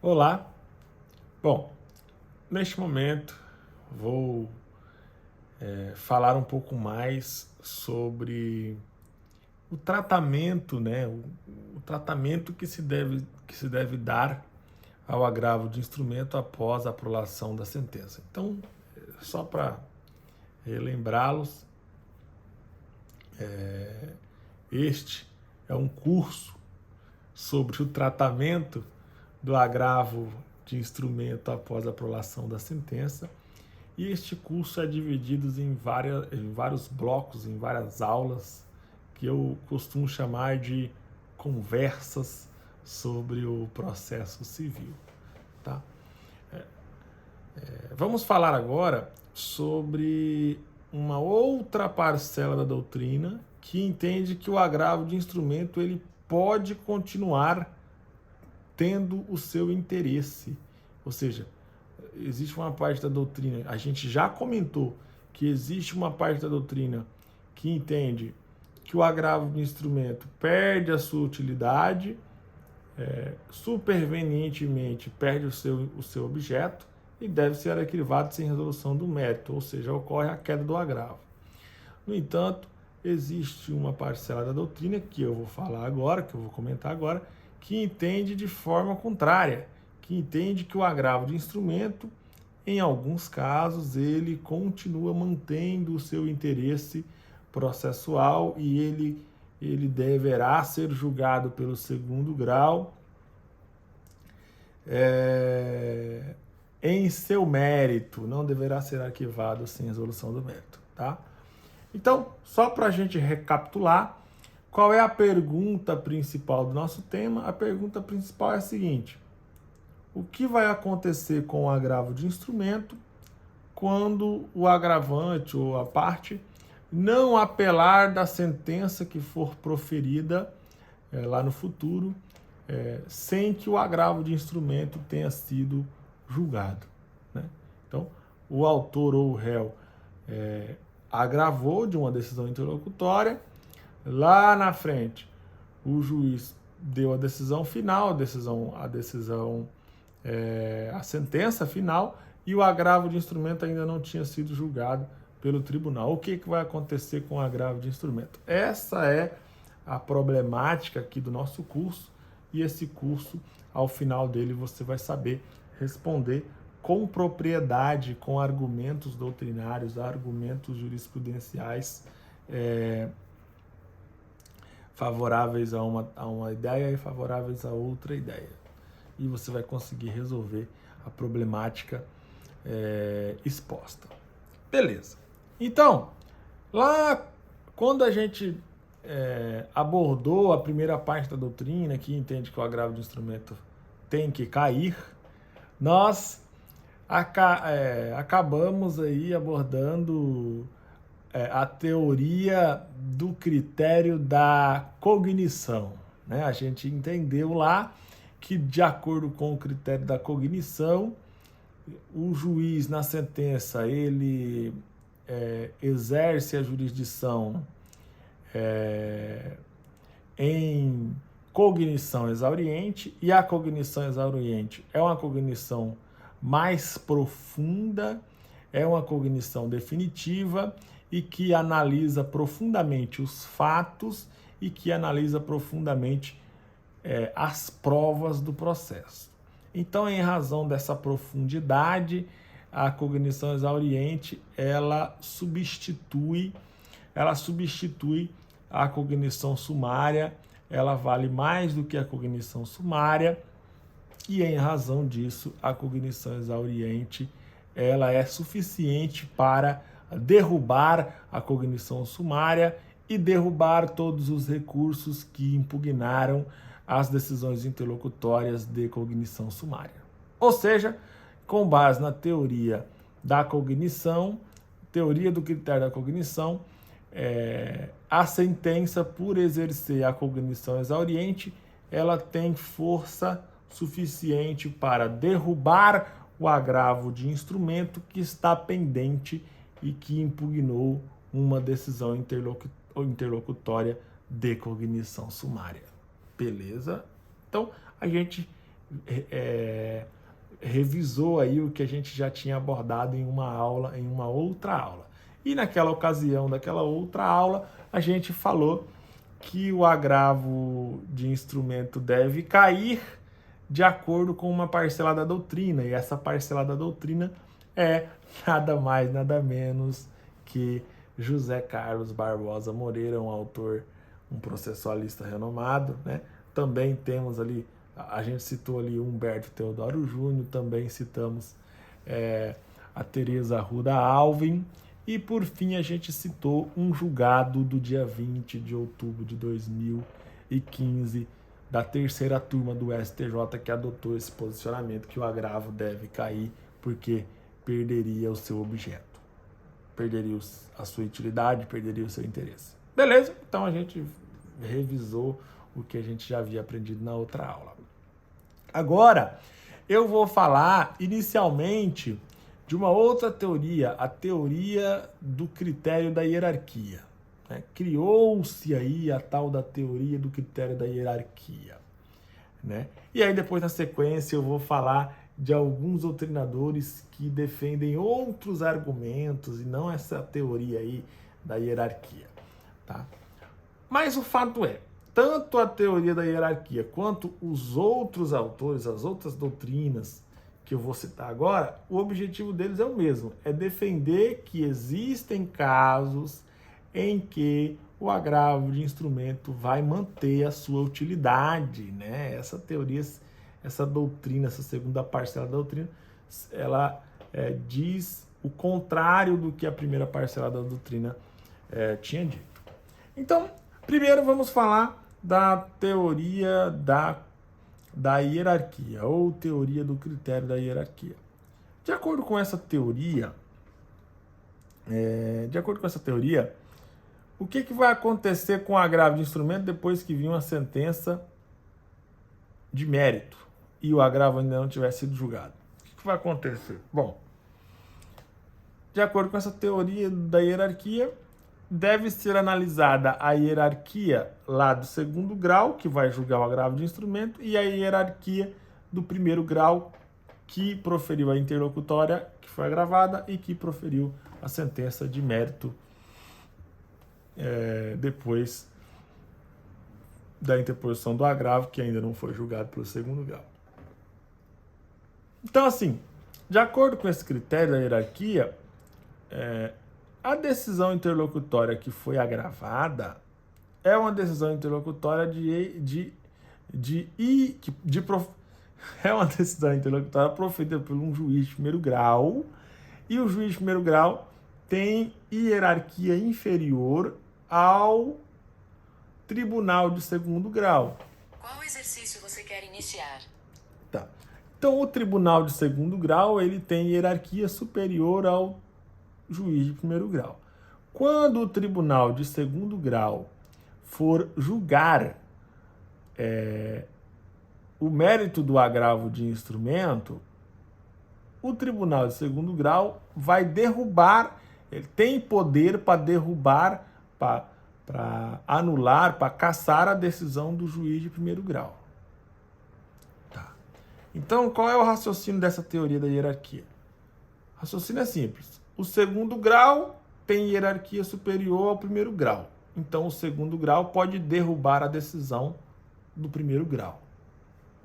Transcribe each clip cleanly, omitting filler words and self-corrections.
Olá. Bom, neste momento vou falar um pouco mais sobre o tratamento, né? O tratamento que se deve dar ao agravo de instrumento após a prolação da sentença. Então, só para relembrá-los, este é um curso sobre o tratamento do agravo de instrumento após a prolação da sentença. E este curso é dividido em vários blocos, em várias aulas, que eu costumo chamar de conversas sobre o processo civil. Tá? Vamos falar agora sobre uma outra parcela da doutrina que entende que o agravo de instrumento ele pode continuar tendo o seu interesse. Ou seja, existe uma parte da doutrina, a gente já comentou que existe uma parte da doutrina que entende que o agravo de instrumento perde a sua utilidade, supervenientemente perde o seu objeto e deve ser arquivado sem resolução do mérito, ou seja, ocorre a queda do agravo. No entanto, existe uma parcela da doutrina, que eu vou falar agora, que eu vou comentar agora, que entende de forma contrária, que entende que o agravo de instrumento, em alguns casos, ele continua mantendo o seu interesse processual e ele deverá ser julgado pelo segundo grau em seu mérito, não deverá ser arquivado sem resolução do mérito, tá? Então, só para a gente recapitular, qual é a pergunta principal do nosso tema? A pergunta principal é a seguinte: o que vai acontecer com o agravo de instrumento quando o agravante ou a parte não apelar da sentença que for proferida lá no futuro, sem que o agravo de instrumento tenha sido julgado, né? Então, o autor ou o réu agravou de uma decisão interlocutória, lá na frente o juiz deu a decisão final, a sentença final, e o agravo de instrumento ainda não tinha sido julgado pelo tribunal. O que vai acontecer com o agravo de instrumento? Essa é a problemática aqui do nosso curso, e esse curso, ao final dele, você vai saber responder com propriedade, com argumentos doutrinários, argumentos jurisprudenciais favoráveis a uma ideia e favoráveis a outra ideia. E você vai conseguir resolver a problemática exposta. Beleza. Então, lá quando a gente abordou a primeira parte da doutrina, que entende que o agravo de instrumento tem que cair, nós acabamos aí abordando a teoria do critério da cognição, né? A gente entendeu lá que, de acordo com o critério da cognição, o juiz, na sentença, ele exerce a jurisdição em cognição exauriente, e a cognição exauriente é uma cognição mais profunda, é uma cognição definitiva e que analisa profundamente os fatos e que analisa profundamente as provas do processo. Então, em razão dessa profundidade, a cognição exauriente ela substitui a cognição sumária, ela vale mais do que a cognição sumária, e em razão disso, a cognição exauriente ela é suficiente para derrubar a cognição sumária e derrubar todos os recursos que impugnaram as decisões interlocutórias de cognição sumária. Ou seja, com base na teoria da cognição, teoria do critério da cognição, a sentença, por exercer a cognição exauriente, ela tem força suficiente para derrubar o agravo de instrumento que está pendente e que impugnou uma decisão interlocutória de cognição sumária. Beleza? Então, a gente revisou aí o que a gente já tinha abordado em uma outra aula. E naquela ocasião, daquela outra aula, a gente falou que o agravo de instrumento deve cair de acordo com uma parcela da doutrina, e essa parcela da doutrina é nada mais, nada menos que José Carlos Barbosa Moreira, um autor, um processualista renomado, né? Também temos ali, a gente citou ali Humberto Teodoro Júnior, também citamos a Teresa Arruda Alvim, e por fim a gente citou um julgado do dia 20 de outubro de 2015 da terceira turma do STJ que adotou esse posicionamento que o agravo deve cair porque perderia o seu objeto, perderia a sua utilidade, perderia o seu interesse. Beleza? Então a gente revisou o que a gente já havia aprendido na outra aula. Agora, eu vou falar inicialmente de uma outra teoria, a teoria do critério da hierarquia. Né? Criou-se aí a tal da teoria do critério da hierarquia. Né? E aí depois, na sequência, eu vou falar de alguns doutrinadores que defendem outros argumentos e não essa teoria aí da hierarquia. Tá? Mas o fato é, tanto a teoria da hierarquia quanto os outros autores, as outras doutrinas que eu vou citar agora, o objetivo deles é o mesmo, é defender que existem casos em que o agravo de instrumento vai manter a sua utilidade, né? Essa teoria, essa doutrina, essa segunda parcela da doutrina, ela diz o contrário do que a primeira parcela da doutrina tinha dito. Então, primeiro vamos falar da teoria da hierarquia, ou teoria do critério da hierarquia. De acordo com essa teoria, o que vai acontecer com o agravo de instrumento depois que vir uma sentença de mérito e o agravo ainda não tiver sido julgado? O que vai acontecer? Bom, de acordo com essa teoria da hierarquia, deve ser analisada a hierarquia lá do segundo grau, que vai julgar o agravo de instrumento, e a hierarquia do primeiro grau, que proferiu a interlocutória, que foi agravada, e que proferiu a sentença de mérito depois da interposição do agravo, que ainda não foi julgado pelo segundo grau. Então, assim, de acordo com esse critério da hierarquia, a decisão interlocutória que foi agravada é uma decisão interlocutória é uma decisão interlocutória proferida por um juiz de primeiro grau, e o juiz de primeiro grau tem hierarquia inferior ao tribunal de segundo grau. Qual exercício você quer iniciar? Tá. Então, o tribunal de segundo grau, ele tem hierarquia superior ao juiz de primeiro grau. Quando o tribunal de segundo grau for julgar o mérito do agravo de instrumento, o tribunal de segundo grau vai derrubar, ele tem poder para derrubar, para anular, para cassar a decisão do juiz de primeiro grau. Tá. Então, qual é o raciocínio dessa teoria da hierarquia? O raciocínio é simples. O segundo grau tem hierarquia superior ao primeiro grau. Então, o segundo grau pode derrubar a decisão do primeiro grau.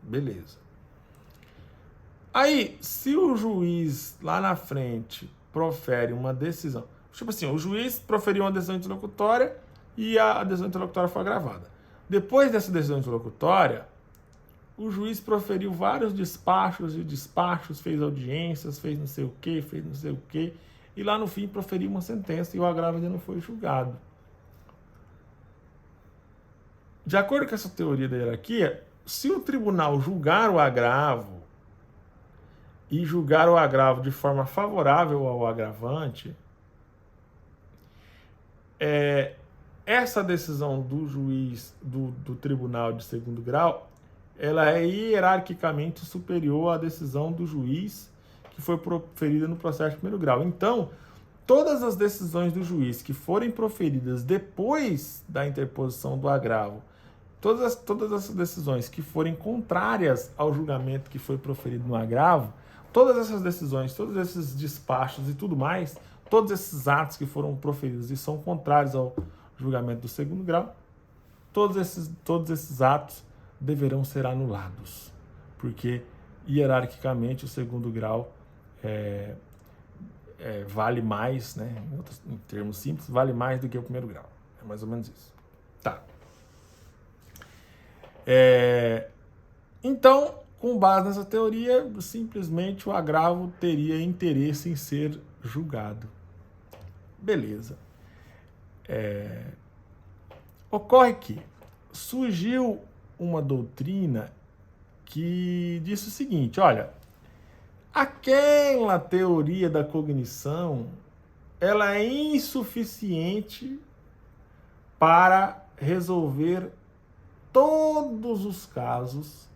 Beleza. Aí, se o juiz lá na frente profere uma decisão... Tipo assim, o juiz proferiu uma decisão interlocutória e a decisão interlocutória foi agravada. Depois dessa decisão interlocutória, o juiz proferiu vários despachos, fez audiências, fez não sei o quê, e lá no fim proferiu uma sentença e o agravo ainda não foi julgado. De acordo com essa teoria da hierarquia, se o tribunal julgar o agravo e julgar o agravo de forma favorável ao agravante, essa decisão do juiz do tribunal de segundo grau, ela é hierarquicamente superior à decisão do juiz que foi proferida no processo de primeiro grau. Então, todas as decisões do juiz que forem proferidas depois da interposição do agravo todas essas decisões que forem contrárias ao julgamento que foi proferido no agravo, todas essas decisões, todos esses despachos e tudo mais, todos esses atos que foram proferidos e são contrários ao julgamento do segundo grau, todos esses atos deverão ser anulados, porque hierarquicamente o segundo grau vale mais, né, em termos simples, vale mais do que o primeiro grau. É mais ou menos isso. Tá. Então, com base nessa teoria, simplesmente o agravo teria interesse em ser julgado. Beleza. Ocorre que surgiu uma doutrina que disse o seguinte, olha, aquela teoria da cognição, ela é insuficiente para resolver todos os casos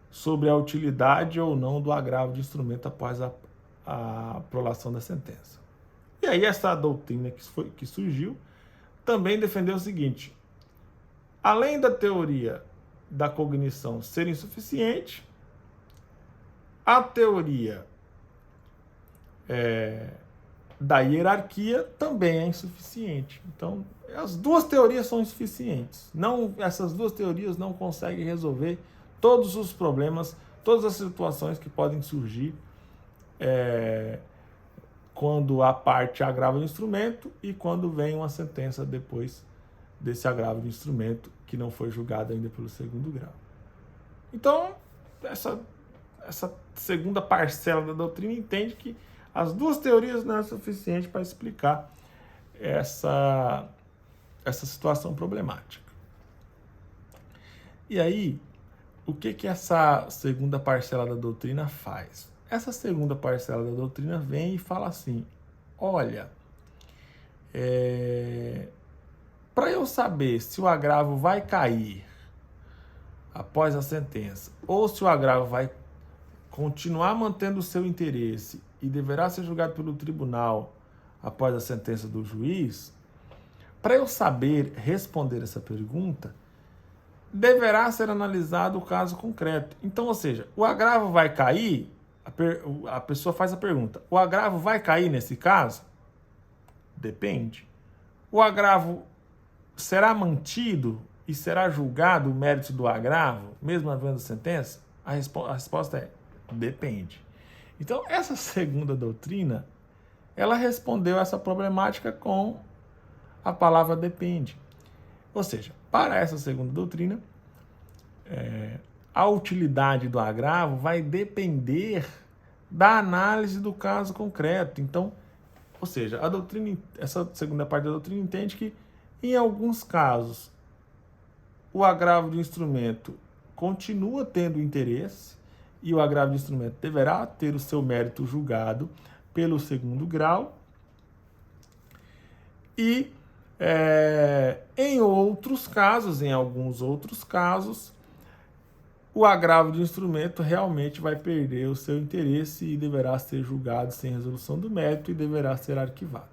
sobre a utilidade ou não do agravo de instrumento após a prolação da sentença. E aí essa doutrina que surgiu também defendeu o seguinte, além da teoria da cognição ser insuficiente, a teoria da hierarquia também é insuficiente. Então, as duas teorias são insuficientes. Essas duas teorias não conseguem resolver todos os problemas, todas as situações que podem surgir quando a parte agrava o instrumento e quando vem uma sentença depois desse agravo de instrumento que não foi julgado ainda pelo segundo grau. Então, essa segunda parcela da doutrina entende que as duas teorias não é suficiente para explicar essa situação problemática. E aí, o que essa segunda parcela da doutrina faz? Essa segunda parcela da doutrina vem e fala assim, olha, para eu saber se o agravo vai cair após a sentença, ou se o agravo vai continuar mantendo o seu interesse e deverá ser julgado pelo tribunal após a sentença do juiz, para eu saber responder essa pergunta, deverá ser analisado o caso concreto. Então, ou seja, o agravo vai cair? A pessoa faz a pergunta, o agravo vai cair nesse caso? Depende. O agravo será mantido e será julgado o mérito do agravo, mesmo havendo sentença? A resposta é depende. Então, essa segunda doutrina, ela respondeu essa problemática com a palavra depende. Ou seja, para essa segunda doutrina, a utilidade do agravo vai depender da análise do caso concreto. Então, ou seja, essa segunda parte da doutrina entende que, em alguns casos, o agravo de instrumento continua tendo interesse e o agravo de instrumento deverá ter o seu mérito julgado pelo segundo grau. E, em alguns outros casos, o agravo de instrumento realmente vai perder o seu interesse e deverá ser julgado sem resolução do mérito e deverá ser arquivado.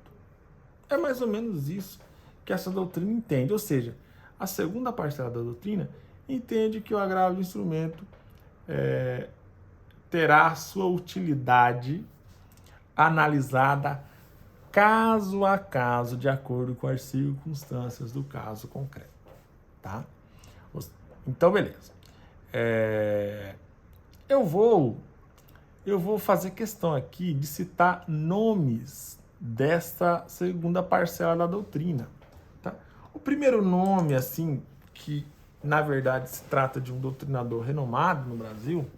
É mais ou menos isso que essa doutrina entende. Ou seja, a segunda parcela da doutrina entende que o agravo de instrumento terá sua utilidade analisada caso a caso, de acordo com as circunstâncias do caso concreto. Tá? Então, beleza. Eu vou fazer questão aqui de citar nomes desta segunda parcela da doutrina. Tá? O primeiro nome, assim, que na verdade se trata de um doutrinador renomado no Brasil,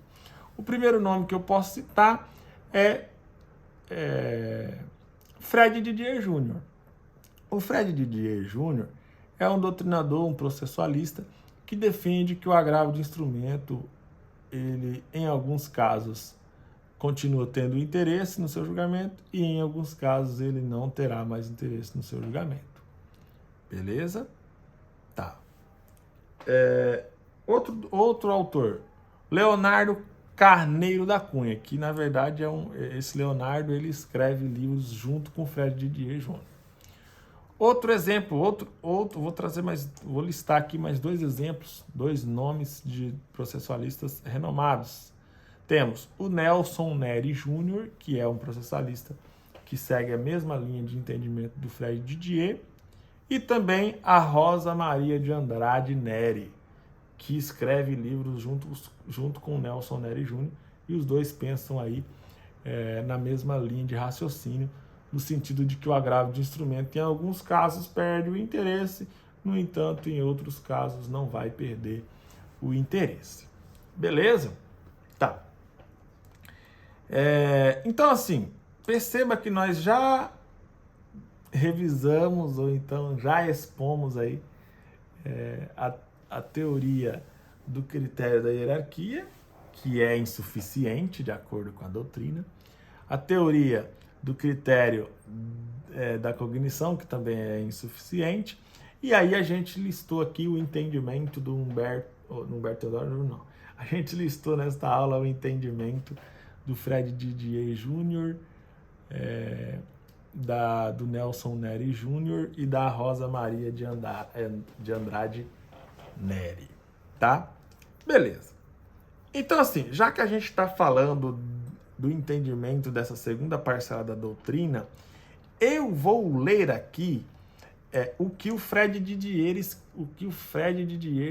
o primeiro nome que eu posso citar é Fred Didier Jr. O Fred Didier Jr. é um doutrinador, um processualista, que defende que o agravo de instrumento, ele, em alguns casos, continua tendo interesse no seu julgamento e, em alguns casos, ele não terá mais interesse no seu julgamento. Beleza? Tá. Outro autor, Leonardo Carneiro da Cunha, que, na verdade, esse Leonardo, ele escreve livros junto com Fred Didier Jr. Outro exemplo, vou listar aqui mais 2 exemplos, 2 nomes de processualistas renomados. Temos o Nelson Neri Jr., que é um processualista que segue a mesma linha de entendimento do Fred Didier, e também a Rosa Maria de Andrade Neri, que escreve livros junto com o Nelson Neri Jr., e os dois pensam aí na mesma linha de raciocínio, no sentido de que o agravo de instrumento, em alguns casos, perde o interesse, no entanto, em outros casos, não vai perder o interesse. Beleza? Tá. Então, assim, perceba que nós já revisamos, ou então já expomos aí a teoria do critério da hierarquia, que é insuficiente, de acordo com a doutrina, a teoria do critério da cognição, que também é insuficiente, e aí a gente listou aqui o entendimento do Humberto Teodoro, não. A gente listou nesta aula o entendimento do Fred Didier Jr., do Nelson Neri Jr. e da Rosa Maria de Andrade Neri, tá? Beleza. Então, assim, já que a gente está falando do entendimento dessa segunda parcela da doutrina, eu vou ler aqui o que o Fred Didier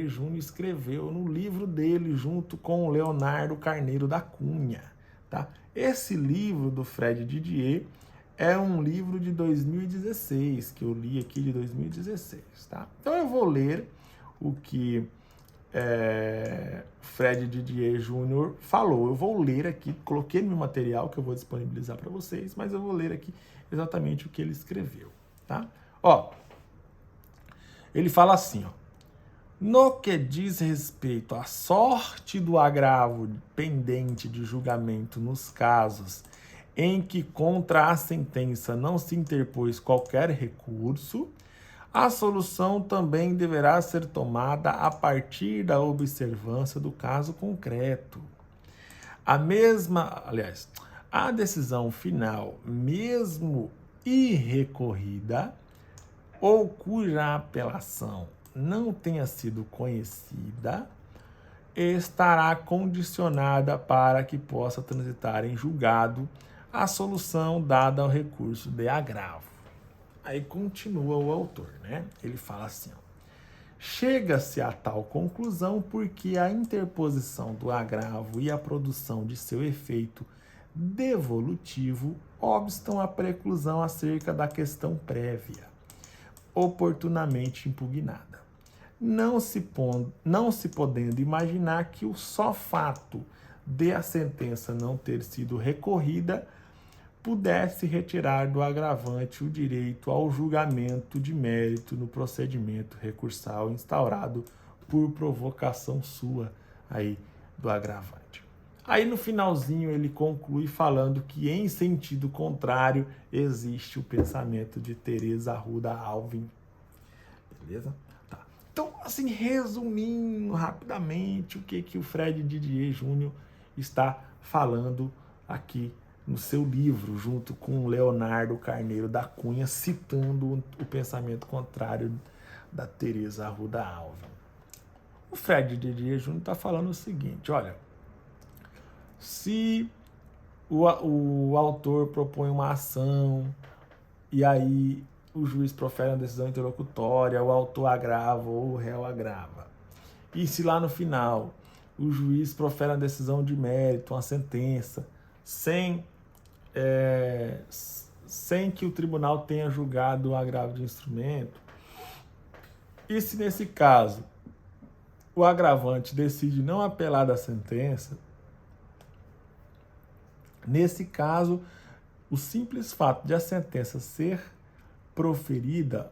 Jr. escreveu no livro dele, junto com o Leonardo Carneiro da Cunha. Tá? Esse livro do Fred Didier é um livro de 2016, que eu li aqui de 2016. Tá? Então eu vou ler o que Fred Didier Jr. falou. Eu vou ler aqui, coloquei no meu material que eu vou disponibilizar para vocês, mas eu vou ler aqui exatamente o que ele escreveu. Tá? Ó, ele fala assim, ó: no que diz respeito à sorte do agravo pendente de julgamento nos casos em que contra a sentença não se interpôs qualquer recurso, a solução também deverá ser tomada a partir da observância do caso concreto. A decisão final, mesmo irrecorrida, ou cuja apelação não tenha sido conhecida, estará condicionada para que possa transitar em julgado a solução dada ao recurso de agravo. Aí continua o autor, né? Ele fala assim, ó: chega-se a tal conclusão porque a interposição do agravo e a produção de seu efeito devolutivo obstam a preclusão acerca da questão prévia, oportunamente impugnada. Não se podendo imaginar que o só fato de a sentença não ter sido recorrida pudesse retirar do agravante o direito ao julgamento de mérito no procedimento recursal instaurado por provocação sua aí do agravante. Aí no finalzinho ele conclui falando que em sentido contrário existe o pensamento de Teresa Arruda Alvim. Beleza? Tá. Então, assim, resumindo rapidamente o que o Fred Didier Jr. está falando aqui no seu livro, junto com Leonardo Carneiro da Cunha, citando o pensamento contrário da Teresa Arruda Alvim. O Fred Didier Jr. está falando o seguinte, olha, se o autor propõe uma ação e aí o juiz profere uma decisão interlocutória, o autor agrava ou o réu agrava, e se lá no final o juiz profere uma decisão de mérito, uma sentença, sem que o tribunal tenha julgado o agravo de instrumento, e se nesse caso o agravante decide não apelar da sentença, nesse caso, o simples fato de a sentença ser proferida,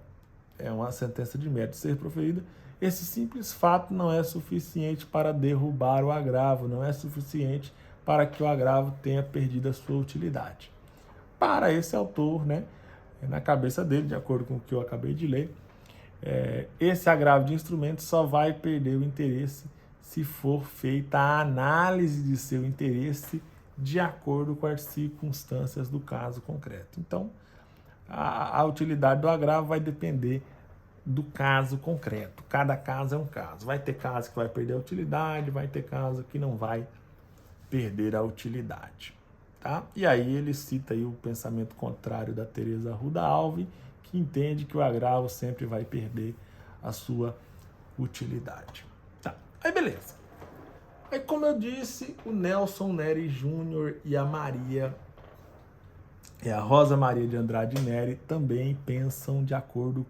uma sentença de mérito ser proferida, esse simples fato não é suficiente para derrubar o agravo, não é suficiente para que o agravo tenha perdido a sua utilidade. Para esse autor, né, na cabeça dele, de acordo com o que eu acabei de ler, esse agravo de instrumento só vai perder o interesse se for feita a análise de seu interesse de acordo com as circunstâncias do caso concreto. Então, a utilidade do agravo vai depender do caso concreto. Cada caso é um caso. Vai ter caso que vai perder a utilidade, vai ter caso que não vai perder a utilidade. Tá? E aí ele cita aí o pensamento contrário da Teresa Arruda Alves, que entende que o agravo sempre vai perder a sua utilidade. Tá. Aí beleza. Aí, como eu disse, o Nelson Neri Júnior e a Rosa Maria de Andrade Neri também pensam de acordo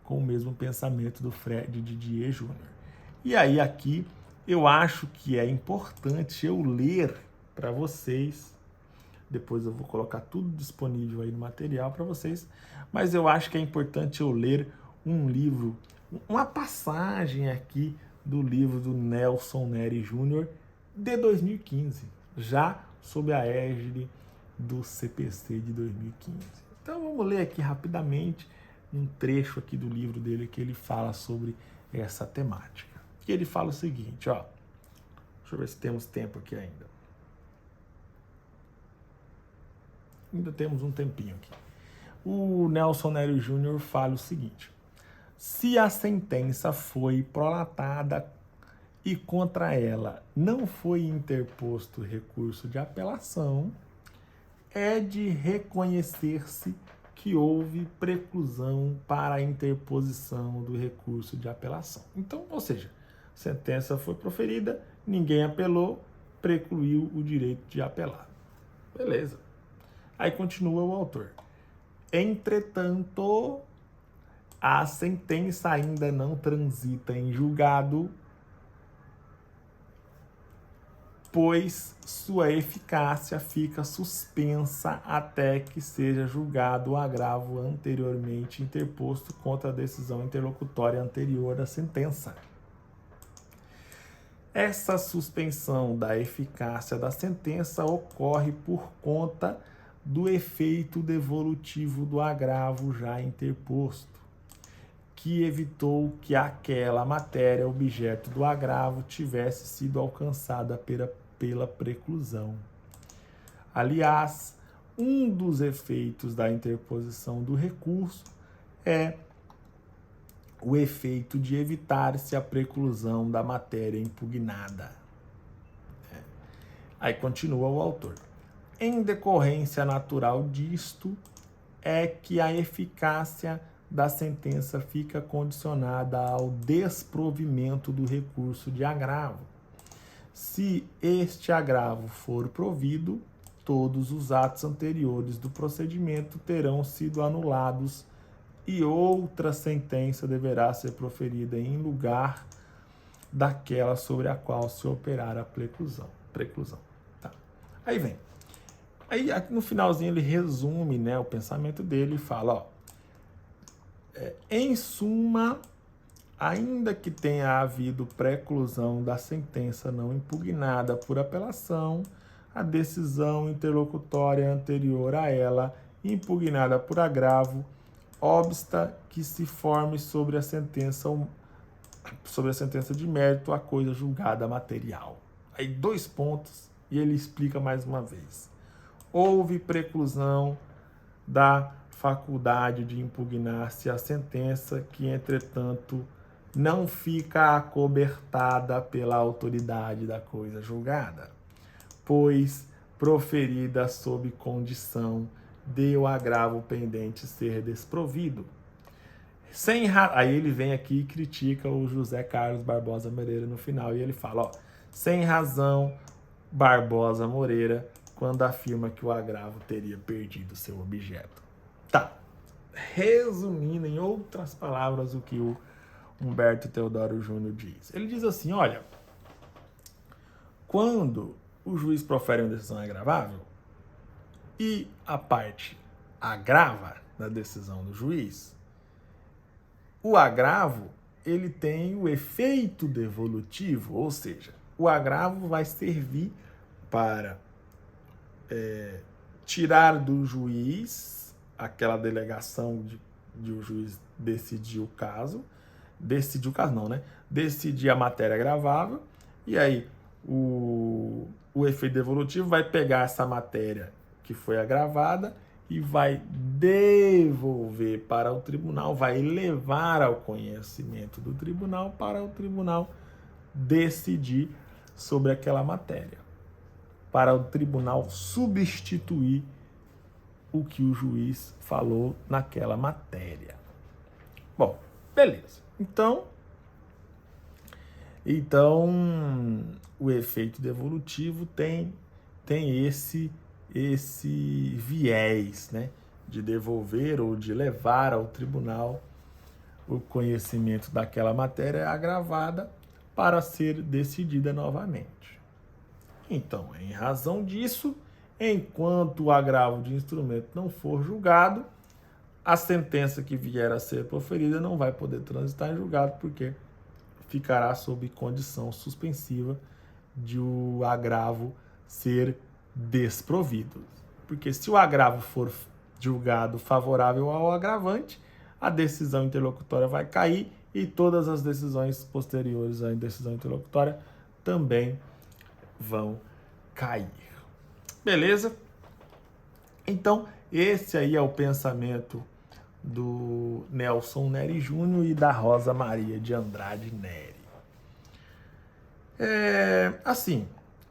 com o mesmo pensamento do Fred Didier Júnior. E aí aqui eu acho que é importante eu ler para vocês, depois eu vou colocar tudo disponível aí no material para vocês, mas eu acho que é importante eu ler um livro, uma passagem aqui do livro do Nelson Neri Júnior de 2015, já sob a égide do CPC de 2015. Então vamos ler aqui rapidamente um trecho aqui do livro dele que ele fala sobre essa temática. E ele fala o seguinte, ó. Deixa eu ver se temos tempo aqui ainda. Ainda temos um tempinho aqui. O Nelson Neri Júnior fala o seguinte: se a sentença foi prolatada e contra ela não foi interposto recurso de apelação, é de reconhecer-se que houve preclusão para a interposição do recurso de apelação. Então, ou seja, a sentença foi proferida, ninguém apelou, precluiu o direito de apelar. Beleza. Aí continua o autor. Entretanto, a sentença ainda não transita em julgado, pois sua eficácia fica suspensa até que seja julgado o agravo anteriormente interposto contra a decisão interlocutória anterior à sentença. Essa suspensão da eficácia da sentença ocorre por conta do efeito devolutivo do agravo já interposto, que evitou que aquela matéria objeto do agravo tivesse sido alcançada pela preclusão. Aliás, um dos efeitos da interposição do recurso é o efeito de evitar-se a preclusão da matéria impugnada. Aí continua o autor. Em decorrência natural disto, é que a eficácia da sentença fica condicionada ao desprovimento do recurso de agravo. Se este agravo for provido, todos os atos anteriores do procedimento terão sido anulados e outra sentença deverá ser proferida em lugar daquela sobre a qual se operar a preclusão. Tá. Aí vem. Aí aqui no finalzinho ele resume, né, o pensamento dele e fala, ó, em suma, ainda que tenha havido preclusão da sentença não impugnada por apelação, a decisão interlocutória anterior a ela, impugnada por agravo, obsta que se forme sobre a sentença de mérito a coisa julgada material. Aí 2 pontos e ele explica mais uma vez. Houve preclusão da faculdade de impugnar-se a sentença que, entretanto, não fica acobertada pela autoridade da coisa julgada, pois proferida sob condição de o agravo pendente ser desprovido. Aí ele vem aqui e critica o José Carlos Barbosa Moreira no final, e ele fala, ó, sem razão, Barbosa Moreira, quando afirma que o agravo teria perdido seu objeto. Tá. Resumindo, em outras palavras, o que o Humberto Teodoro Júnior diz. Ele diz assim, olha, quando o juiz profere uma decisão agravável e a parte agrava na decisão do juiz, o agravo ele tem o efeito devolutivo, ou seja, o agravo vai servir para tirar do juiz aquela delegação de o juiz decidir o caso não, né? Decidir a matéria agravável, e aí o efeito devolutivo vai pegar essa matéria que foi agravada e vai devolver para o tribunal, vai levar ao conhecimento do tribunal para o tribunal decidir sobre aquela matéria, para o tribunal substituir o que o juiz falou naquela matéria. Bom, beleza. Então o efeito devolutivo tem esse viés, né, de devolver ou de levar ao tribunal o conhecimento daquela matéria agravada para ser decidida novamente. Então, em razão disso, enquanto o agravo de instrumento não for julgado, a sentença que vier a ser proferida não vai poder transitar em julgado, porque ficará sob condição suspensiva de o agravo ser desprovido. Porque se o agravo for julgado favorável ao agravante, a decisão interlocutória vai cair e todas as decisões posteriores à decisão interlocutória também vão cair. Beleza? Então, esse aí é o pensamento do Nelson Neri Júnior e da Rosa Maria de Andrade Neri. Assim,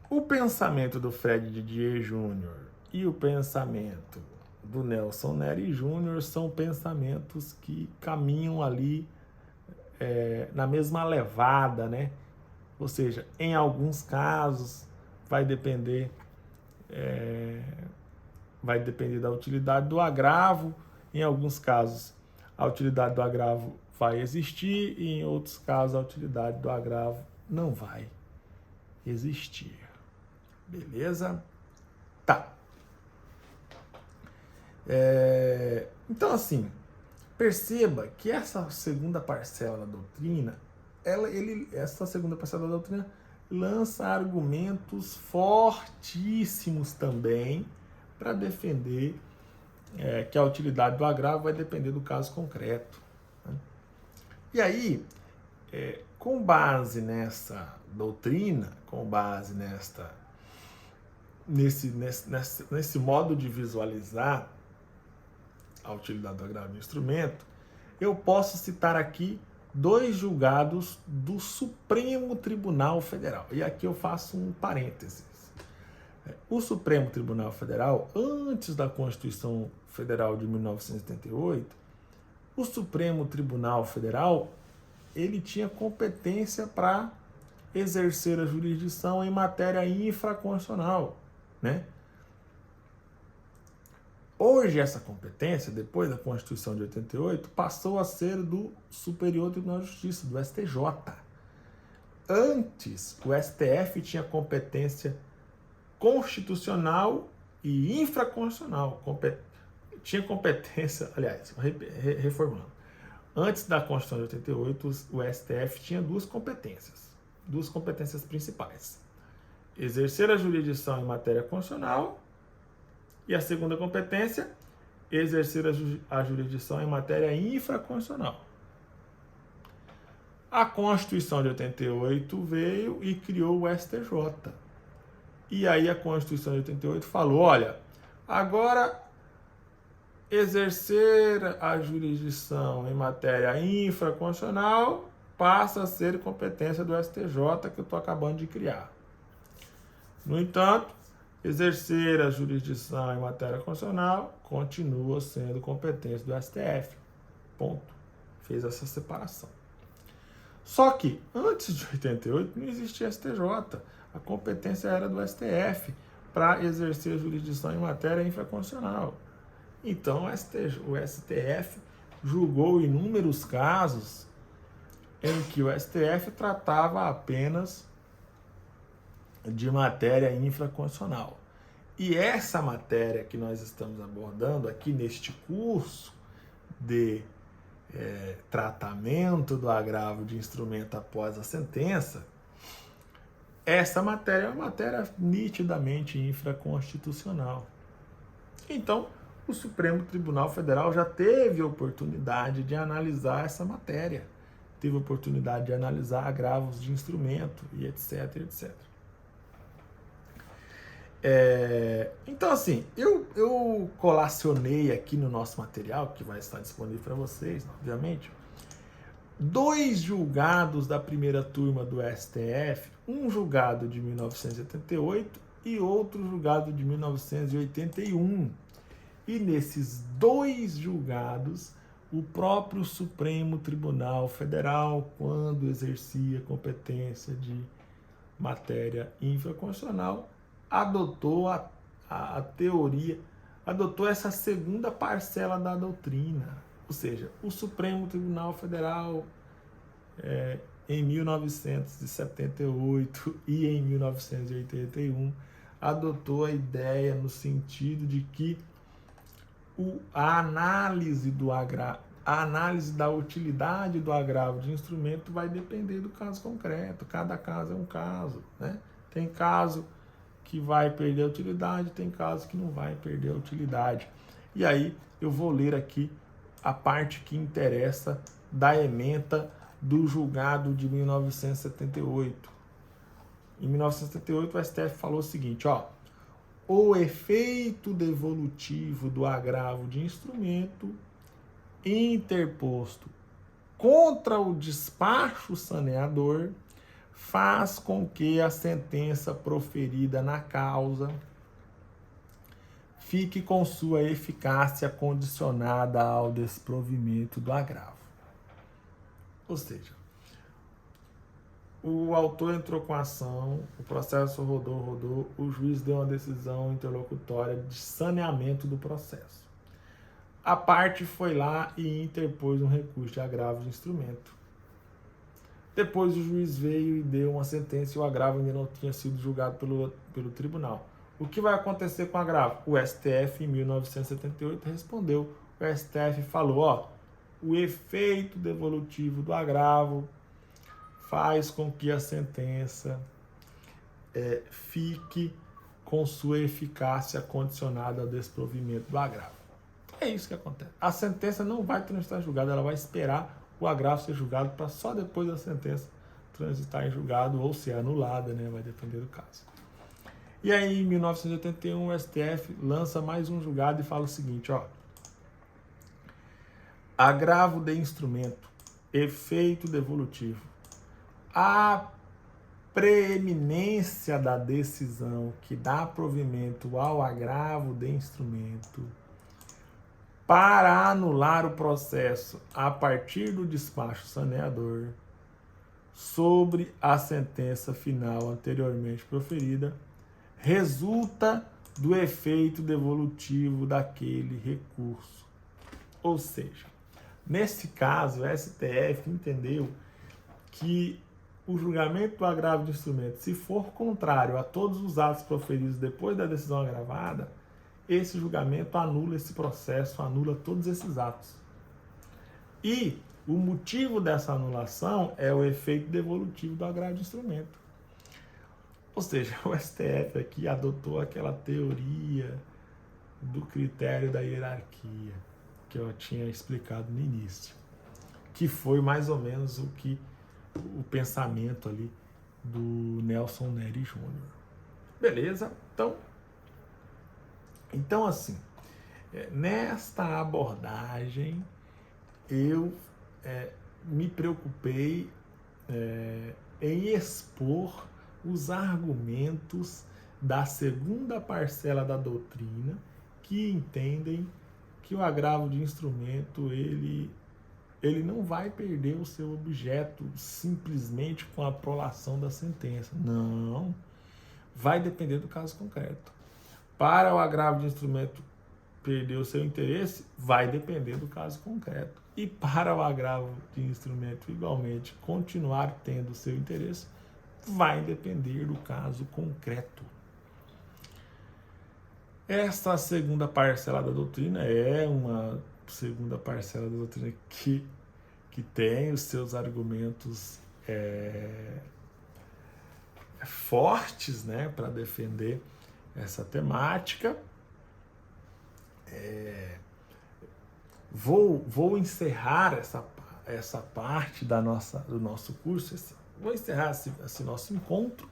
o pensamento do Fred Didier Júnior e o pensamento do Nelson Neri Júnior são pensamentos que caminham ali na mesma levada, né? Ou seja, em alguns casos vai depender da utilidade do agravo, em alguns casos a utilidade do agravo vai existir e em outros casos a utilidade do agravo não vai existir. Beleza? Tá. Então, assim, perceba que essa segunda parcela da doutrina, essa segunda parcela da doutrina lança argumentos fortíssimos também para defender que a utilidade do agravo vai depender do caso concreto, né? E aí, com base nessa doutrina, com base nesse modo de visualizar a utilidade do agravo do instrumento, eu posso citar aqui 2 julgados do Supremo Tribunal Federal. E aqui eu faço um parênteses. O Supremo Tribunal Federal, antes da Constituição Federal de 1988, o Supremo Tribunal Federal, ele tinha competência para exercer a jurisdição em matéria infraconstitucional, né? Hoje essa competência, depois da Constituição de 88, passou a ser do Superior Tribunal de Justiça, do STJ. Antes, o STF tinha competência constitucional e infraconstitucional. Tinha competência, aliás, reformulando. Antes da Constituição de 88, o STF tinha duas competências principais. Exercer a jurisdição em matéria constitucional e a segunda competência, exercer a jurisdição em matéria infraconstitucional. A Constituição de 88 veio e criou o STJ. E aí a Constituição de 88 falou, olha, agora exercer a jurisdição em matéria infraconstitucional passa a ser competência do STJ que eu estou acabando de criar. No entanto, exercer a jurisdição em matéria constitucional continua sendo competência do STF. Ponto. Fez essa separação. Só que, antes de 88, não existia STJ. A competência era do STF para exercer a jurisdição em matéria infraconstitucional. Então, o STF julgou inúmeros casos em que o STF tratava apenas de matéria infraconstitucional. E essa matéria que nós estamos abordando aqui neste curso de tratamento do agravo de instrumento após a sentença, essa matéria é uma matéria nitidamente infraconstitucional. Então, o Supremo Tribunal Federal já teve a oportunidade de analisar essa matéria, teve a oportunidade de analisar agravos de instrumento e etc, etc. Então, assim, eu colacionei aqui no nosso material, que vai estar disponível para vocês, obviamente, 2 julgados da primeira turma do STF, um julgado de 1978 e outro julgado de 1981. E nesses 2 julgados, o próprio Supremo Tribunal Federal, quando exercia competência de matéria infraconstitucional, adotou a teoria, adotou essa segunda parcela da doutrina. Ou seja, o Supremo Tribunal Federal, em 1978 e em 1981, adotou a ideia no sentido de que a análise da utilidade do agravo de instrumento vai depender do caso concreto. Cada caso é um caso, né? Tem caso que vai perder a utilidade, tem caso que não vai perder a utilidade. E aí eu vou ler aqui a parte que interessa da ementa do julgado de 1978. Em 1978, o STF falou o seguinte, o efeito devolutivo do agravo de instrumento interposto contra o despacho saneador faz com que a sentença proferida na causa fique com sua eficácia condicionada ao desprovimento do agravo. Ou seja, o autor entrou com a ação, o processo rodou, o juiz deu uma decisão interlocutória de saneamento do processo. A parte foi lá e interpôs um recurso de agravo de instrumento. Depois o juiz veio e deu uma sentença e o agravo ainda não tinha sido julgado pelo tribunal. O que vai acontecer com o agravo? O STF, em 1978, respondeu. O STF falou, o efeito devolutivo do agravo faz com que a sentença fique com sua eficácia condicionada ao desprovimento do agravo. É isso que acontece. A sentença não vai transitar em julgado, ela vai esperar o agravo ser julgado para só depois da sentença transitar em julgado ou ser anulada, né? Vai depender do caso. E aí, em 1981, o STF lança mais um julgado e fala o seguinte, agravo de instrumento, efeito devolutivo. A preeminência da decisão que dá provimento ao agravo de instrumento para anular o processo a partir do despacho saneador sobre a sentença final anteriormente proferida resulta do efeito devolutivo daquele recurso. Ou seja, nesse caso, o STF entendeu que o julgamento do agravo de instrumento, se for contrário a todos os atos proferidos depois da decisão agravada, esse julgamento anula esse processo, anula todos esses atos. E o motivo dessa anulação é o efeito devolutivo do agravo de instrumento. Ou seja, o STF aqui adotou aquela teoria do critério da hierarquia que eu tinha explicado no início, que foi mais ou menos o pensamento ali do Nelson Neri Jr. Beleza? Então assim, nesta abordagem eu me preocupei em expor os argumentos da segunda parcela da doutrina que entendem que o agravo de instrumento ele não vai perder o seu objeto simplesmente com a prolação da sentença. Não. Vai depender do caso concreto. Para o agravo de instrumento perder o seu interesse, vai depender do caso concreto. E para o agravo de instrumento, igualmente, continuar tendo o seu interesse, vai depender do caso concreto. Esta segunda parcela da doutrina é uma segunda parcela da doutrina que tem os seus argumentos fortes, né, para defender essa temática. Vou encerrar essa parte do nosso curso, vou encerrar esse nosso encontro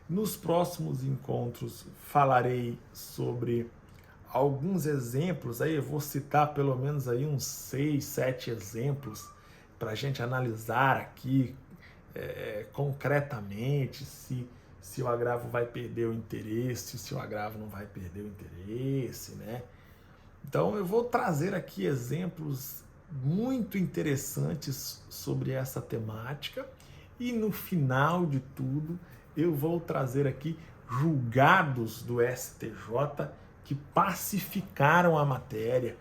Nos próximos encontros falarei sobre alguns exemplos, aí eu vou citar pelo menos aí uns 6, 7 exemplos para a gente analisar aqui concretamente se o agravo vai perder o interesse, se o agravo não vai perder o interesse, né? Então eu vou trazer aqui exemplos muito interessantes sobre essa temática e no final de tudo eu vou trazer aqui julgados do STJ que pacificaram a matéria.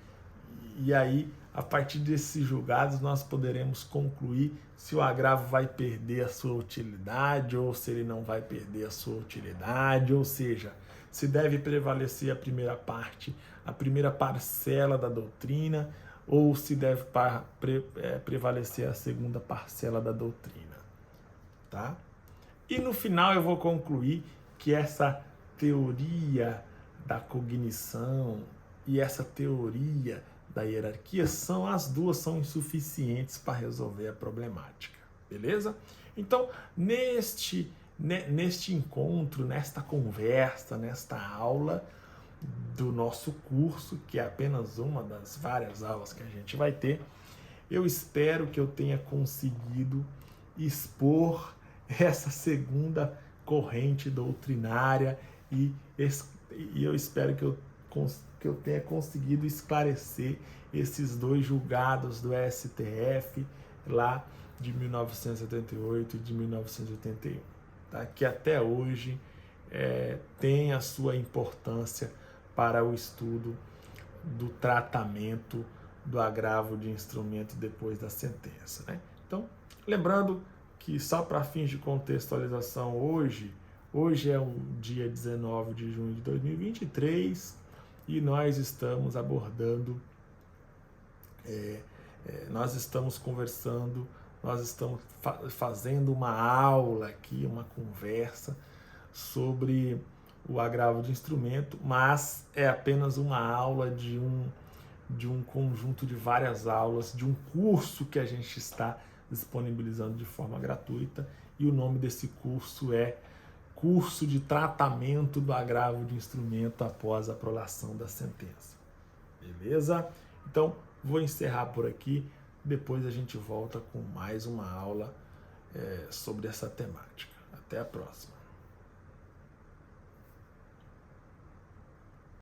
E aí, a partir desses julgados, nós poderemos concluir se o agravo vai perder a sua utilidade ou se ele não vai perder a sua utilidade, ou seja, se deve prevalecer a primeira parte, a primeira parcela da doutrina, ou se deve prevalecer a segunda parcela da doutrina, tá? E no final eu vou concluir que essa teoria da cognição e essa teoria da hierarquia as duas são insuficientes para resolver a problemática, beleza? Então, neste encontro, nesta conversa, nesta aula do nosso curso, que é apenas uma das várias aulas que a gente vai ter, eu espero que eu tenha conseguido expor essa segunda corrente doutrinária e eu espero que eu tenha conseguido esclarecer esses dois julgados do STF lá de 1978 e de 1981, tá? Que até hoje tem a sua importância para o estudo do tratamento do agravo de instrumento depois da sentença, né? Então, lembrando que só para fins de contextualização hoje é o dia 19 de junho de 2023 e nós estamos abordando, nós estamos conversando, nós estamos fazendo uma aula aqui, uma conversa sobre o agravo de instrumento, mas é apenas uma aula de um conjunto de várias aulas, de um curso que a gente está disponibilizando de forma gratuita, e o nome desse curso é Curso de Tratamento do Agravo de Instrumento após a prolação da sentença. Beleza? Então, vou encerrar por aqui, depois a gente volta com mais uma aula sobre essa temática. Até a próxima.